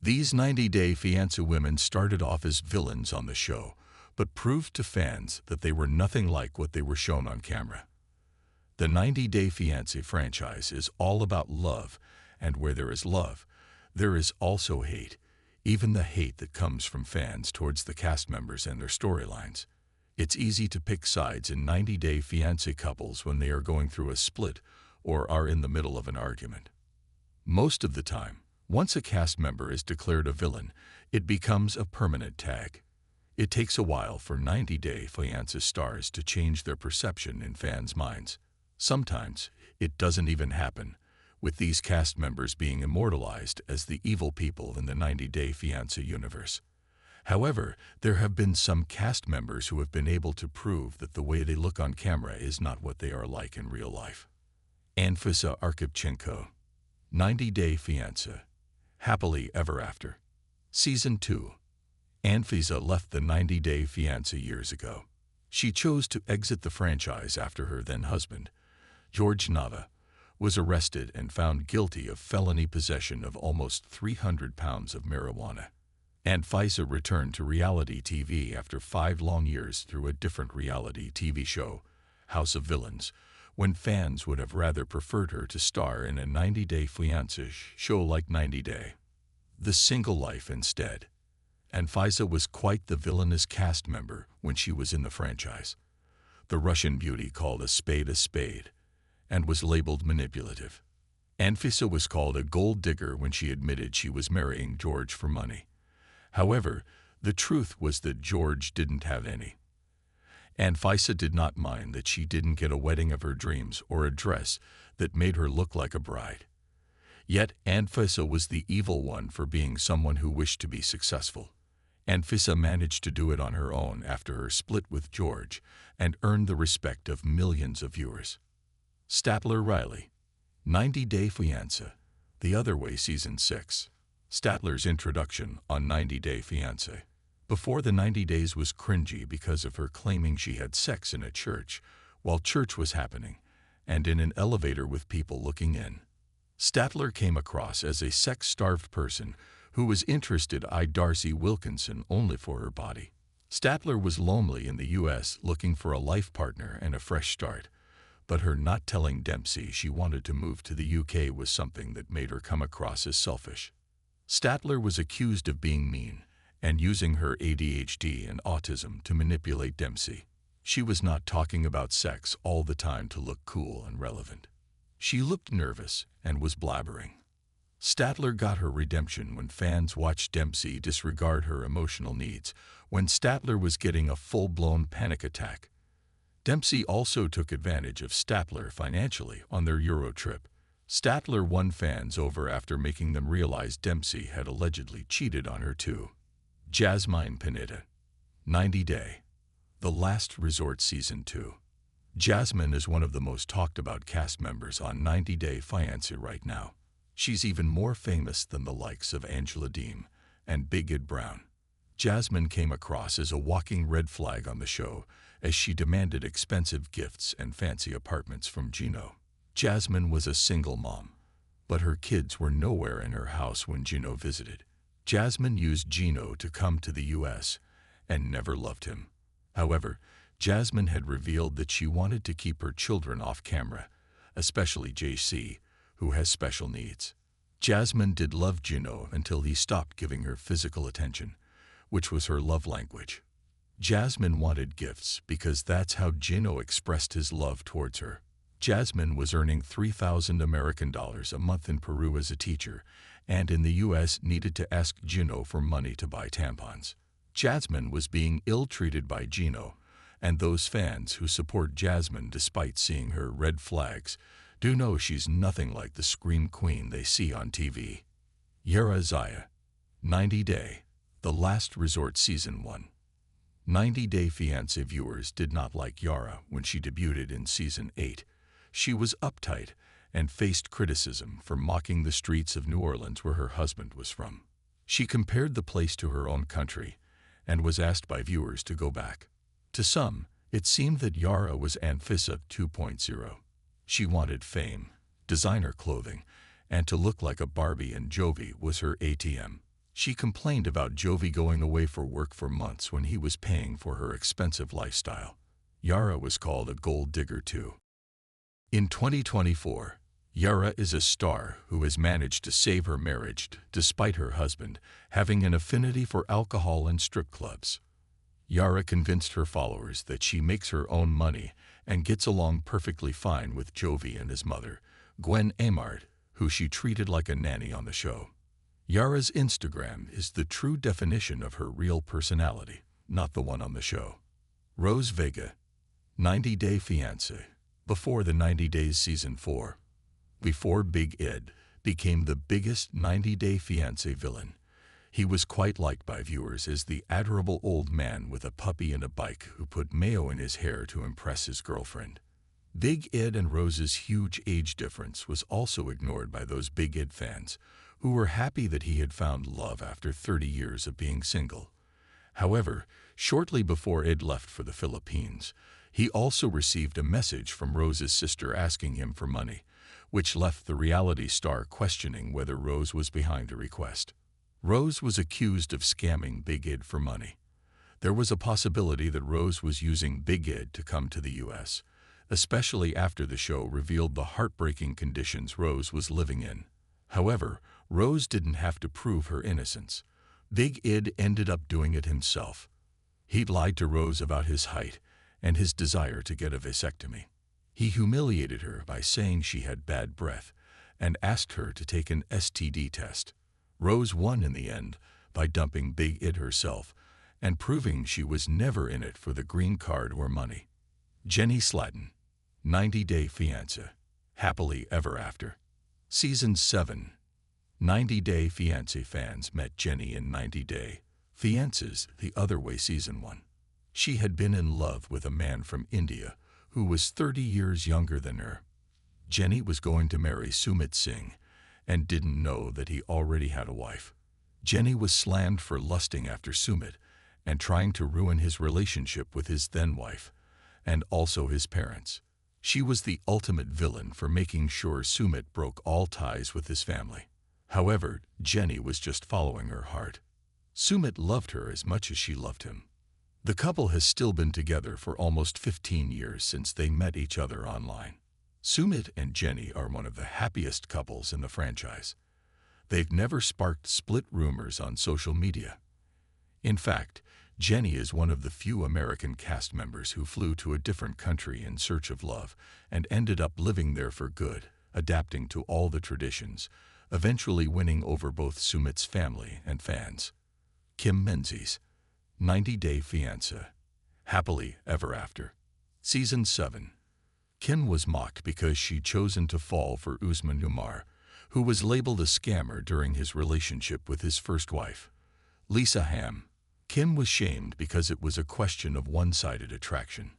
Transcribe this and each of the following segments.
These 90-Day Fiancé women started off as villains on the show, but proved to fans that they were nothing like what they were shown on camera. The 90-Day Fiancé franchise is all about love, and where there is love, there is also hate, even the hate that comes from fans towards the cast members and their storylines. It's easy to pick sides in 90-Day Fiancé couples when they are going through a split or are in the middle of an argument. Most of the time, once a cast member is declared a villain, it becomes a permanent tag. It takes a while for 90-Day Fiancé stars to change their perception in fans' minds. Sometimes it doesn't even happen, with these cast members being immortalized as the evil people in the 90-Day Fiancé universe. However, there have been some cast members who have been able to prove that the way they look on camera is not what they are like in real life. Anfisa Arkhipchenko, 90-Day Fiancé, Happily Ever After. Season 2. Anfisa left the 90-Day Fiancé years ago. She chose to exit the franchise after her then-husband, George Nava, was arrested and found guilty of felony possession of almost 300 pounds of marijuana. Anfisa returned to reality TV after 5 long years through a different reality TV show, House of Villains, when fans would have rather preferred her to star in a 90-Day Fiancé show like 90 Day. The Single Life instead. Anfisa was quite the villainous cast member when she was in the franchise. The Russian beauty called a spade, and was labeled manipulative. Anfisa was called a gold digger when she admitted she was marrying George for money. However, the truth was that George didn't have any. Anfisa did not mind that she didn't get a wedding of her dreams or a dress that made her look like a bride. Yet Anfisa was the evil one for being someone who wished to be successful. Anfisa managed to do it on her own after her split with George and earned the respect of millions of viewers. Statler Riley, 90-Day Fiancé, The Other Way Season 6. Statler's introduction on 90-Day Fiancé. Before the 90 days was cringy because of her claiming she had sex in a church while church was happening and in an elevator with people looking in. Statler came across as a sex-starved person who was interested in Darcy Wilkinson only for her body. Statler was lonely in the U.S. looking for a life partner and a fresh start, but her not telling Dempsey she wanted to move to the UK was something that made her come across as selfish. Statler was accused of being mean and using her ADHD and autism to manipulate Dempsey. She was not talking about sex all the time to look cool and relevant. She looked nervous and was blabbering. Statler got her redemption when fans watched Dempsey disregard her emotional needs when Statler was getting a full-blown panic attack. Dempsey also took advantage of Statler financially on their Euro trip. Statler won fans over after making them realize Dempsey had allegedly cheated on her too. Jasmine Pineda, 90 Day, The Last Resort Season 2. Jasmine is one of the most talked about cast members on 90-Day Fiancé right now. She's even more famous than the likes of Angela Deem and Big Ed Brown. Jasmine came across as a walking red flag on the show as she demanded expensive gifts and fancy apartments from Gino. Jasmine was a single mom, but her kids were nowhere in her house when Gino visited. Jasmine used Gino to come to the U.S. and never loved him. However, Jasmine had revealed that she wanted to keep her children off camera, especially JC, who has special needs. Jasmine did love Gino until he stopped giving her physical attention, which was her love language. Jasmine wanted gifts because that's how Gino expressed his love towards her. Jasmine was earning $3,000 American dollars a month in Peru as a teacher, and in the U.S. needed to ask Gino for money to buy tampons. Jasmine was being ill-treated by Gino, and those fans who support Jasmine despite seeing her red flags do know she's nothing like the scream queen they see on TV. Yara Zaya, 90 Day, The Last Resort Season 1. 90-Day Fiancé viewers did not like Yara when she debuted in Season 8. She was uptight and faced criticism for mocking the streets of New Orleans where her husband was from. She compared the place to her own country and was asked by viewers to go back. To some, it seemed that Yara was Anfisa 2.0. She wanted fame, designer clothing, and to look like a Barbie, and Jovi was her ATM. She complained about Jovi going away for work for months when he was paying for her expensive lifestyle. Yara was called a gold digger too. In 2024, Yara is a star who has managed to save her marriage despite her husband having an affinity for alcohol and strip clubs. Yara convinced her followers that she makes her own money and gets along perfectly fine with Jovi and his mother, Gwen Amard, who she treated like a nanny on the show. Yara's Instagram is the true definition of her real personality, not the one on the show. Rose Vega, 90 Day Fiancé. Before the 90 Days Season 4, before Big Ed became the biggest 90 Day Fiancé villain, he was quite liked by viewers as the adorable old man with a puppy and a bike who put mayo in his hair to impress his girlfriend. Big Ed and Rose's huge age difference was also ignored by those Big Ed fans, who were happy that he had found love after 30 years of being single. However, shortly before Ed left for the Philippines, he also received a message from Rose's sister asking him for money, which left the reality star questioning whether Rose was behind the request. Rose was accused of scamming Big Ed for money. There was a possibility that Rose was using Big Ed to come to the U.S., especially after the show revealed the heartbreaking conditions Rose was living in. However, Rose didn't have to prove her innocence. Big Ed ended up doing it himself. He lied to Rose about his height and his desire to get a vasectomy. He humiliated her by saying she had bad breath and asked her to take an STD test. Rose won in the end by dumping Big Ed herself and proving she was never in it for the green card or money. Jenny Slatten, 90 Day Fiancé, Happily Ever After. Season 7. 90 Day Fiancé fans met Jenny in 90 Day Fiancé's The Other Way Season 1. She had been in love with a man from India who was 30 years younger than her. Jenny was going to marry Sumit Singh and didn't know that he already had a wife. Jenny was slammed for lusting after Sumit and trying to ruin his relationship with his then-wife, and also his parents. She was the ultimate villain for making sure Sumit broke all ties with his family. However, Jenny was just following her heart. Sumit loved her as much as she loved him. The couple has still been together for almost 15 years since they met each other online. Sumit and Jenny are one of the happiest couples in the franchise. They've never sparked split rumors on social media. In fact, Jenny is one of the few American cast members who flew to a different country in search of love and ended up living there for good, adapting to all the traditions, eventually winning over both Sumit's family and fans. Kim Menzies, 90 Day Fiancé, Happily Ever After. Season 7. Kim was mocked because she'd chosen to fall for Usman Umar, who was labeled a scammer during his relationship with his first wife, Lisa Ham. Kim was shamed because it was a question of one-sided attraction.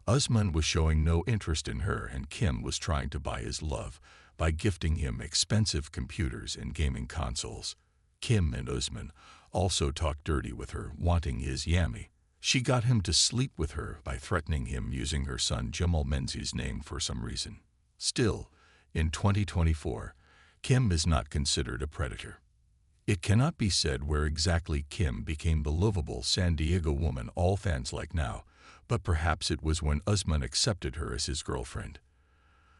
Usman was showing no interest in her and Kim was trying to buy his love by gifting him expensive computers and gaming consoles. Kim and Usman also talked dirty with her, wanting his yammy. She got him to sleep with her by threatening him using her son Jamal Menzies' name for some reason. Still, in 2024, Kim is not considered a predator. It cannot be said where exactly Kim became the lovable San Diego woman all fans like now, but perhaps it was when Usman accepted her as his girlfriend.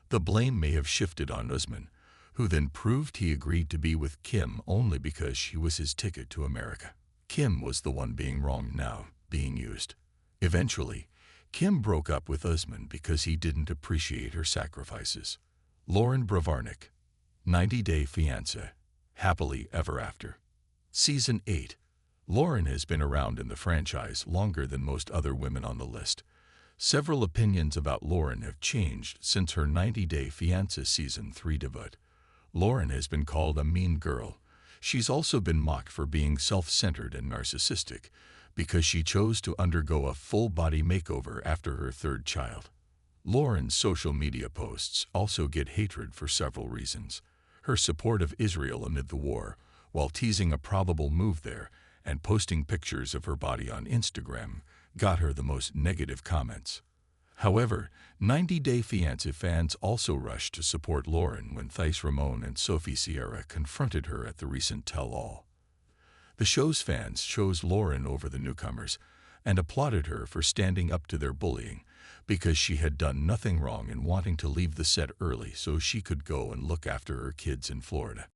The blame may have shifted on Usman, who then proved he agreed to be with Kim only because she was his ticket to America. Kim was the one being wronged now, being used. Eventually, Kim broke up with Usman because he didn't appreciate her sacrifices. Lauren Bravarnik, 90 Day Fiancé, Happily Ever After. Season 8. Lauren has been around in the franchise longer than most other women on the list. Several opinions about Lauren have changed since her 90 Day Fiancé Season 3 debut. Lauren has been called a mean girl. She's also been mocked for being self-centered and narcissistic because she chose to undergo a full-body makeover after her third child. Lauren's social media posts also get hatred for several reasons. Her support of Israel amid the war, while teasing a probable move there and posting pictures of her body on Instagram, got her the most negative comments. However, 90 Day Fiancé fans also rushed to support Lauren when Thais Ramon and Sophie Sierra confronted her at the recent tell-all. The show's fans chose Lauren over the newcomers and applauded her for standing up to their bullying because she had done nothing wrong in wanting to leave the set early so she could go and look after her kids in Florida.